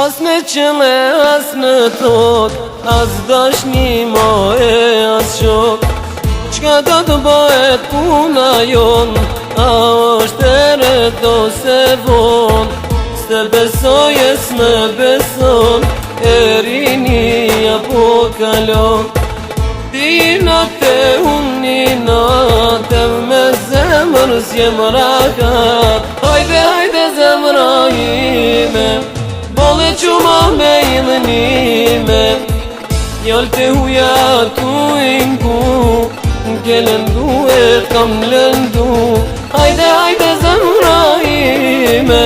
As në qëlle, as në tok, as dashni mo e as shok. Qka do të bëhet puna jon, a është eret ose von. Se besoj e s'me beson, e rini apo kalon. Ti natë unë natë, me zemër s'jem rahat. Hajde, hajde zemra ime, bole quma me i dhenime. Njëllë të huja tu ingu, ke lëndu e kam lëndu. Hajde, hajde zemra ime,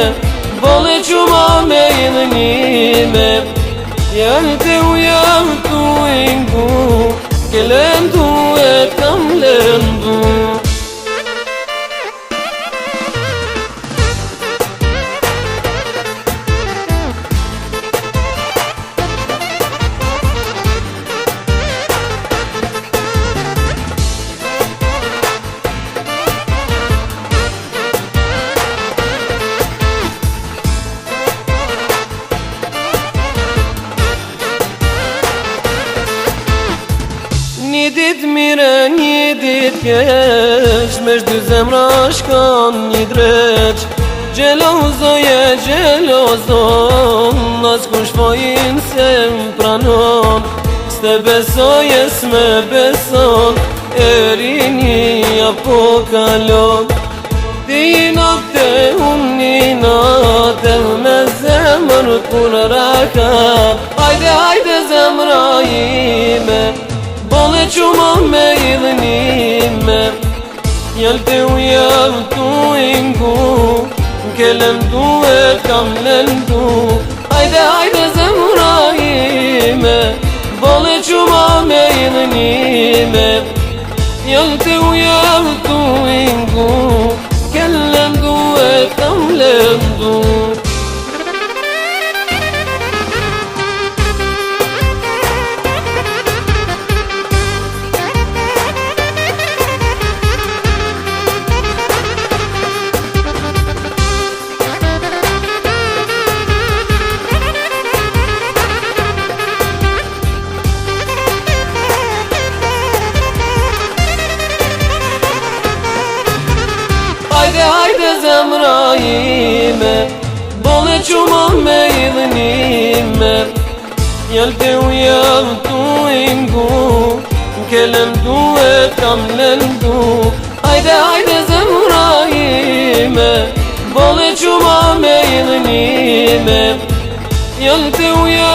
bole quma me i dhenime. Njëllë të huja tu ingu, ke lëndu e kam lëndu. Një dit mire, një dit keq, me shdy zemra shkon një dreq. Gjelozoje, gjelozon, as kush fojin se m'pranon. S'te besoje, s'me beson, e rini apo kalon. Ti notte, unë natë, me zemër kur rahat. Hajde, hajde zemra ime, bole quma me i dhenime. Njëllë të uja tu ingu, ke lëndu e kam lëndu. Hajde, hajde zemra ime, bole quma me i dhenime. Njëllë të uja tu ingu, ke lëndu e kam lëndu. Hajde, hajde zemra ime, bole quma me i dhenime. Njëllë të uja tu ingu, ke lëndu e kam lëndu. Hajde, hajde zemra ime, bole quma me i dhenime. Njëllë të uja